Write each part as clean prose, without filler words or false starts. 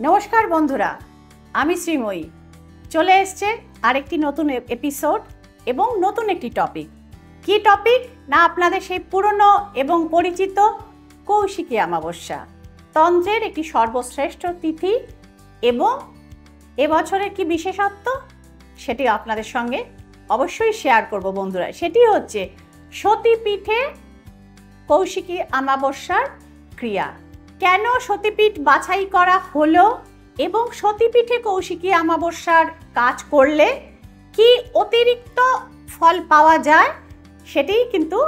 নমস্কার বন্ধুরা, আমি শ্রীময়ী। চলে এসছে আরেকটি নতুন এপিসোড এবং নতুন একটি টপিক। কি টপিক না, আপনাদের সেই পুরনো এবং পরিচিত কৌশিকী অমাবস্যা, তন্ত্রের একটি সর্বশ্রেষ্ঠ তিথি এবং এবছরের কি বিশেষত্ব সেটি আপনাদের সঙ্গে অবশ্যই শেয়ার করব বন্ধুরা। সেটি হচ্ছে সতীপীঠে কৌশিকী অমাবস্যার ক্রিয়া। কেন সতীপীঠ বাছাই করা হলো এবং সতীপীঠে কৌশিকী অমাবস্যার কাজ করলে কি অতিরিক্ত ফল পাওয়া যায়, সেটাই কিন্তু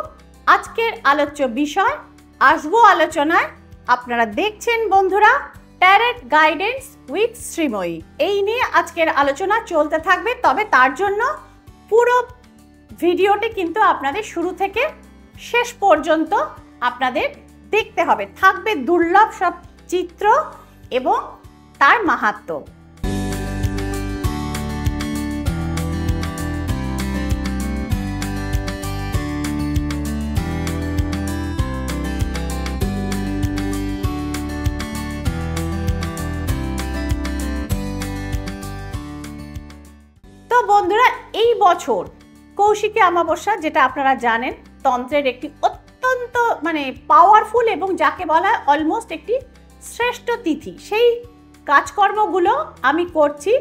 আজকের আলোচ্য বিষয়। আসবো আলোচনায়। আপনারা দেখছেন বন্ধুরা ট্যারট গাইডেন্স উইথ শ্রীময়ী, এই নিয়ে আজকের আলোচনা চলতে থাকবে। তবে তার জন্য পুরো ভিডিওটি কিন্তু আপনাদের শুরু থেকে শেষ পর্যন্ত আপনাদের দেখতে হবে। থাকবে দুর্লভ সব চিত্র এবং তার মাহাত্ম্য। তো বন্ধুরা, এই বছর কৌশিকী অমাবস্যা, যেটা আপনারা জানেন তন্ত্রের একটি অত্যন্ত পাওয়ারফুল এবং যাকে বলা হয় অলমোস্ট একটি শ্রেষ্ঠ তিথি, সেই কাজকর্মগুলো আমি করছি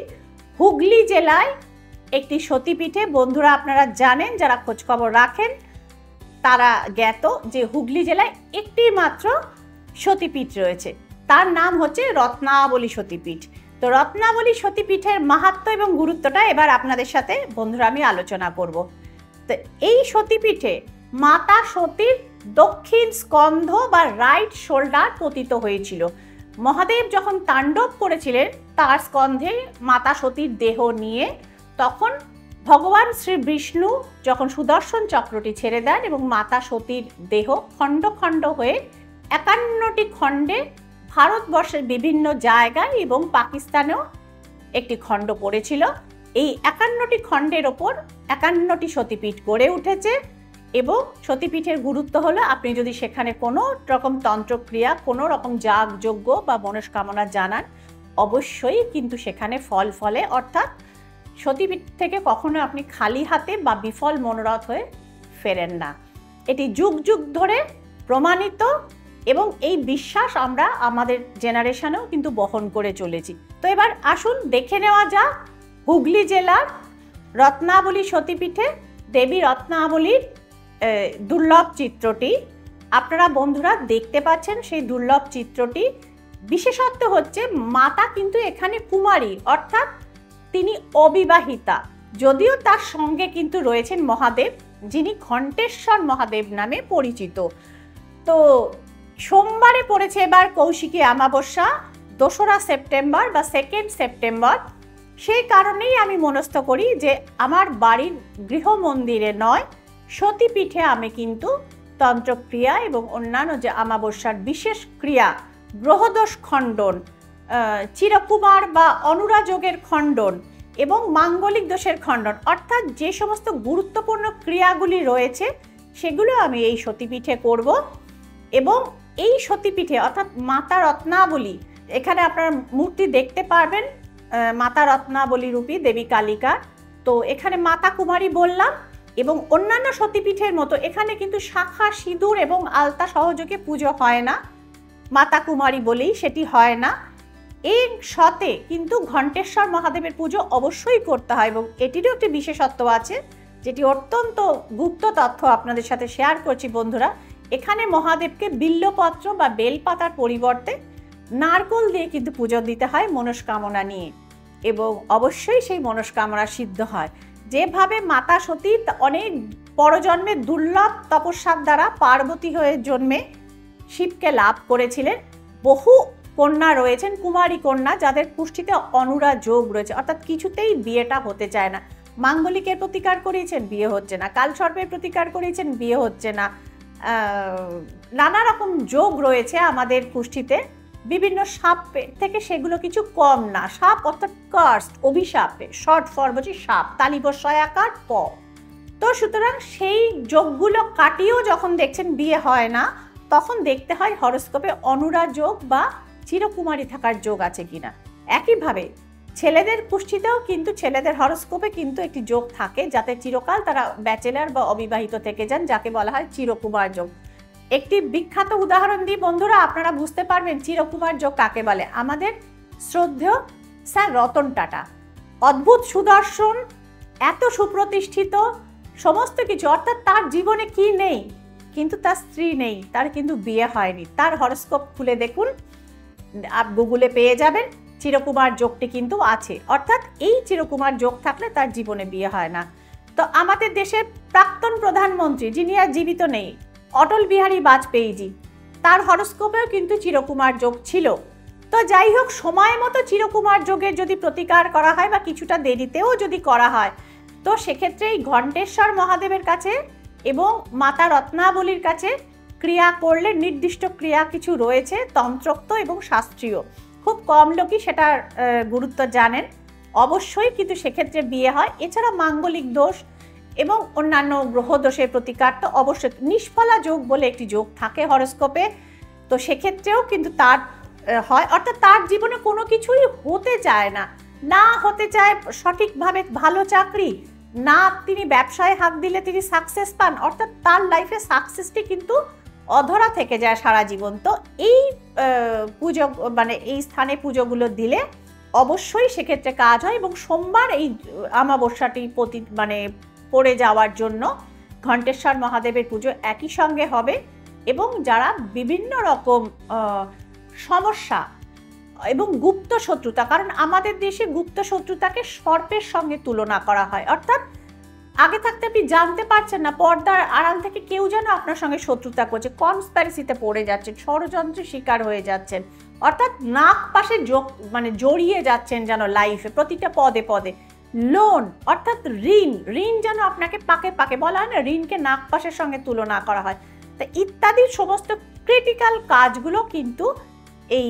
হুগলি জেলায় একটি সতীপীঠে। বন্ধুরা আপনারা জানেন, যারা খোঁজখবর রাখেন তারা জ্ঞাত যে হুগলি জেলায় একটি মাত্র সতীপীঠ রয়েছে, তার নাম হচ্ছে রত্নাবলী সতীপীঠ। তো রত্নাবলী সতীপীঠের মাহাত্ম্য এবং গুরুত্বটা এবার আপনাদের সাথে বন্ধুরা আমি আলোচনা করব। তো এই সতীপীঠে মাতা সতীর দক্ষিণ স্কন্ধ বা রাইট শোল্ডার পতিত হয়েছিল। মহাদেব যখন তাণ্ডব করেছিলেন তার স্কন্ধে মাতা সতীর দেহ নিয়ে, তখন ভগবান শ্রী বিষ্ণু যখন সুদর্শন চক্রটি ছেড়ে দেন এবং মাতা সতীর দেহ খণ্ড খণ্ড হয়ে 51টি খণ্ডে ভারতবর্ষের বিভিন্ন জায়গায় এবং পাকিস্তানেও একটি খণ্ড পড়েছিল। এই 51টি খণ্ডের ওপর 51টি সতীপীঠ গড়ে উঠেছে এবং সতীপীঠের গুরুত্ব হলো, আপনি যদি সেখানে কোনো রকম তন্ত্রক্রিয়া, কোনো রকম যাগযজ্ঞ বা মনস্কামনা জানান, অবশ্যই কিন্তু সেখানে ফল ফলে। অর্থাৎ সতীপীঠ থেকে কখনো আপনি খালি হাতে বা বিফল মনোরথ হয়ে ফেরেন না। এটি যুগ যুগ ধরে প্রমাণিত এবং এই বিশ্বাস আমরা আমাদের জেনারেশনেও কিন্তু বহন করে চলেছি। তো এবার আসুন দেখে নেওয়া যাক হুগলি জেলার রত্নাবলী সতীপীঠে দেবী রত্নাবলীর দুর্লভ চিত্রটি। আপনারা বন্ধুরা দেখতে পাচ্ছেন সেই দুর্লভ চিত্রটি। বিশেষত্ব হচ্ছে মাতা কিন্তু এখানে কুমারী, অর্থাৎ তিনি অবিবাহিতা, যদিও তার সঙ্গে কিন্তু রয়েছেন মহাদেব, যিনি ঘণ্টেশ্বর মহাদেব নামে পরিচিত। তো সোমবারে পড়েছে এবার কৌশিকী অমাবস্যা, 2রা সেপ্টেম্বর বা 2nd সেপ্টেম্বর। সেই কারণেই আমি মনস্থ করি যে আমার বাড়ির গৃহ মন্দিরে নয়, সতীপীঠে আমি কিন্তু তন্ত্রক্রিয়া এবং অন্যান্য যে অমাবস্যার বিশেষ ক্রিয়া, গ্রহদোষ খণ্ডন, চিরকুমার বা অনুরাযোগের খণ্ডন এবং মাঙ্গলিক দোষের খণ্ডন, অর্থাৎ যে সমস্ত গুরুত্বপূর্ণ ক্রিয়াগুলি রয়েছে সেগুলো আমি এই সতীপীঠে করব। এবং এই সতীপীঠে অর্থাৎ মাতা রত্নাবলী, এখানে আপনারা মূর্তি দেখতে পারবেন মাতা রত্নাবলী রূপী দেবী কালিকা। তো এখানে মাতা কুমারী বললাম, এবং অন্যান্য সতীপীঠের মতো এখানে কিন্তু শাখা, সিঁদুর এবং আলতা সহযোগে পুজো হয় না, মাতা কুমারী বলেই সেটি হয় না। এই সতে কিন্তু ঘণ্টেশ্বর মহাদেবের পুজো অবশ্যই করতে হয় এবং এটিরও একটি বিশেষত্ব আছে, যেটি অত্যন্ত গুপ্ত তথ্য আপনাদের সাথে শেয়ার করছি বন্ধুরা। এখানে মহাদেবকে বিল্লপত্র বা বেলপাতার পরিবর্তে নারকোল দিয়ে কিন্তু পুজো দিতে হয় মনস্কামনা নিয়ে, এবং অবশ্যই সেই মনস্কামনা সিদ্ধ হয়। যেভাবে মাতা সতী অনেক পরজন্মে দুর্লভ তপস্যার দ্বারা পার্বতী হয়ে জন্মে শিবকে লাভ করেছিলেন, বহু কন্যা রয়েছেন, কুমারী কন্যা, যাদের পুষ্টিতে অনুরা যোগ রয়েছে, অর্থাৎ কিছুতেই বিয়েটা হতে চায় না। মাঙ্গলিকের প্রতিকার করিয়েছেন, বিয়ে হচ্ছে না, কালসর্পের প্রতিকার করিয়েছেন, বিয়ে হচ্ছে না। নানা রকম যোগ রয়েছে আমাদের পুষ্টিতে, বিভিন্ন সাপ থেকে সেগুলো কিছু কম না। সাপ অর্থাৎ কার্সড, অভিশাপে, শর্ট ফর্ম হচ্ছে সাপ, তালিবস্বয়াকার প। তো সুতরাং সেই যোগগুলো কাটিয়েও যখন দেখছেন বিয়ে হয় না, তখন দেখতে হয় হরস্কোপে অনুরা যোগ বা চিরকুমারী থাকার যোগ আছে কিনা। একইভাবে ছেলেদের কুষ্ঠিতেও কিন্তু ছেলেদের হরোস্কোপে কিন্তু একটি যোগ থাকে, যাতে চিরকাল তারা ব্যাচেলার বা অবিবাহিত থেকে যান, যাকে বলা হয় চিরকুমার যোগ। একটি বিখ্যাত উদাহরণ দিই বন্ধুরা, আপনারা বুঝতে পারবেন চিরকুমার যোগ কাকে বলে। আমাদের শ্রদ্ধেয় স্যার রতন টাটা, অদ্ভুত সুদর্শন, এত সুপ্রতিষ্ঠিত, সমস্ত কিছু, অর্থাৎ তার জীবনে কি নেই, কিন্তু তার স্ত্রী নেই, তার কিন্তু বিয়ে হয়নি। তার হরোস্কোপ খুলে দেখুন, গুগলে পেয়ে যাবেন, চিরকুমার যোগটি কিন্তু আছে। অর্থাৎ এই চিরকুমার যোগ থাকলে তার জীবনে বিয়ে হয় না। তো আমাদের দেশের প্রাক্তন প্রধানমন্ত্রী, যিনি আর জীবিত নেই, অটল বিহারী বাজপেয়ীজি, তার হরোস্কোপেও কিন্তু চিরকুমার যোগ ছিল। তো যাই হোক, সময় মতো চিরকুমার যোগের যদি প্রতিকার করা হয় বা কিছুটা দেরিতেও যদি করা হয়, তো সেক্ষেত্রে এই ঘণ্টেশ্বর মহাদেবের কাছে এবং মাতা রত্নাবলীর কাছে ক্রিয়া করলে, নির্দিষ্ট ক্রিয়া কিছু রয়েছে তন্ত্রোক্ত এবং শাস্ত্রীয়, খুব কম লোকই সেটার গুরুত্ব জানেন। অবশ্যই কিন্তু সেক্ষেত্রে বিয়ে হয়। এছাড়া মাঙ্গলিক দোষ এবং অন্যান্য গ্রহ দোষের প্রতিকার তো অবশ্যই। নিষ্ফলা যোগ বলে একটি যোগ থাকে হরোস্কোপে, তো সেক্ষেত্রেও কিন্তু তার হয়, অর্থাৎ তার জীবনে কোনো কিছুই হতে চায় না, না হতে চায় সঠিকভাবে ভালো চাকরি, না তিনি ব্যবসায় হাত দিলে তিনি সাকসেস পান, অর্থাৎ তার লাইফে সাকসেসটি কিন্তু অধরা থেকে যায় সারা জীবন। তো এই পুজো মানে এই স্থানে পুজোগুলো দিলে অবশ্যই সেক্ষেত্রে কাজ হয়। এবং সোমবার এই অমাবস্যাটি পড়ে যাওয়ার জন্য ঘণ্টেশ্বর মহাদেবের পুজো একই সঙ্গে হবে। এবং যারা বিভিন্ন রকম সমস্যা এবং গুপ্ত শত্রুতা, কারণ আমাদের দেশে গুপ্ত শত্রুতাকে সর্পের সঙ্গে তুলনা করা হয়, অর্থাৎ আগে থাকতে আপনি জানতে পারছেন না, পর্দার আড়াল থেকে কেউ যেন আপনার সঙ্গে শত্রুতা করছে, কনস্প্যারেসিতে পড়ে যাচ্ছেন, ষড়যন্ত্রের শিকার হয়ে যাচ্ছেন, অর্থাৎ নাক পাশে জড়িয়ে যাচ্ছেন যেন লাইফে প্রতিটা পদে পদে। লোন অর্থাৎ ঋণ যেন আপনাকে পাকে পাকে, বলা হয় না ঋণকে নাক পাশের সঙ্গে তুলনা করা হয়, তা ইত্যাদি সমস্ত ক্রিটিক্যাল কাজগুলো কিন্তু এই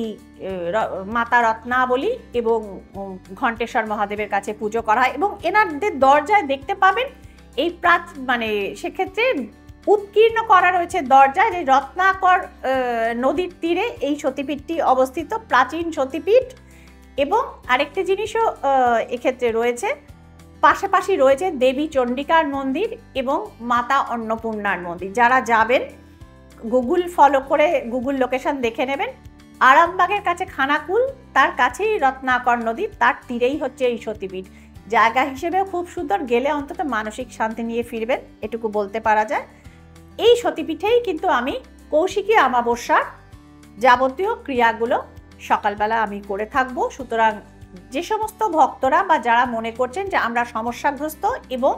মাতা রত্নাবলী এবং ঘণ্টেশ্বর মহাদেবের কাছে পুজো করা হয়। এবং এনাদের দরজায় দেখতে পাবেন এই সেক্ষেত্রে উৎকীর্ণ করা রয়েছে দরজায়, যে রত্নাকর নদীর তীরে এই সতীপীঠটি অবস্থিত, প্রাচীন সতীপীঠ। এবং আরেকটি জিনিসও এক্ষেত্রে রয়েছে, পাশাপাশি রয়েছে দেবী চণ্ডিকার মন্দির এবং মাতা অন্নপূর্ণার মন্দির। যারা যাবেন গুগল ফলো করে গুগল লোকেশন দেখে নেবেন, আরামবাগের কাছে খানাকুল, তার কাছেই রত্নাকর নদী, তার তীরেই হচ্ছে এই সতীপীঠ। জায়গা হিসেবেও খুব সুন্দর, গেলে অন্তত মানসিক শান্তি নিয়ে ফিরবেন, এটুকু বলতে পারা যায়। এই সতীপীঠেই কিন্তু আমি কৌশিকী অমাবস্যার যাবতীয় ক্রিয়াগুলো সকালবেলা আমি করে থাকবো। সুতরাং যে সমস্ত ভক্তরা বা যারা মনে করছেন যে আমরা সমস্যাগ্রস্ত এবং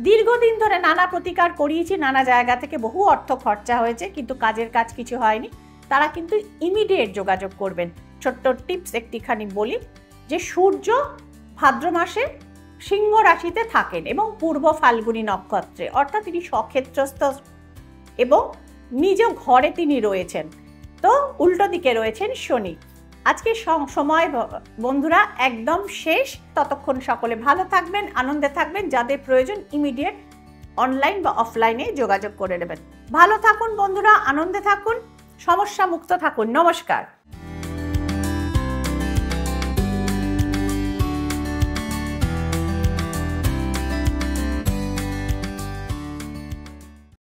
দীর্ঘদিন ধরে নানা প্রতিকার করিয়েছি, নানা জায়গা থেকে বহু অর্থ খরচা হয়েছে কিন্তু কাজের কাজ কিছু হয়নি, তারা কিন্তু ইমিডিয়েট যোগাযোগ করবেন। ছোট্ট টিপস একটিখানি বলি, যে সূর্য ভাদ্র মাসে সিংহ রাশিতে থাকেন এবং পূর্ব ফাল্গুনী নক্ষত্রে, অর্থাৎ তিনি স্বক্ষেত্রস্থ এবং নিজ ঘরে তিনি রয়েছেন, তো উল্টো দিকে রয়েছেন শনি। আজকে সময় বন্ধুরা একদম শেষ, ততক্ষণ সকলে ভালো থাকবেন, আনন্দে থাকবেন, যাদের প্রয়োজন ইমিডিয়েট অনলাইন বা অফলাইনে যোগাযোগ করে নেবেন। ভালো থাকুন বন্ধুরা, আনন্দে থাকুন, সমস্যা মুক্ত থাকুন। নমস্কার।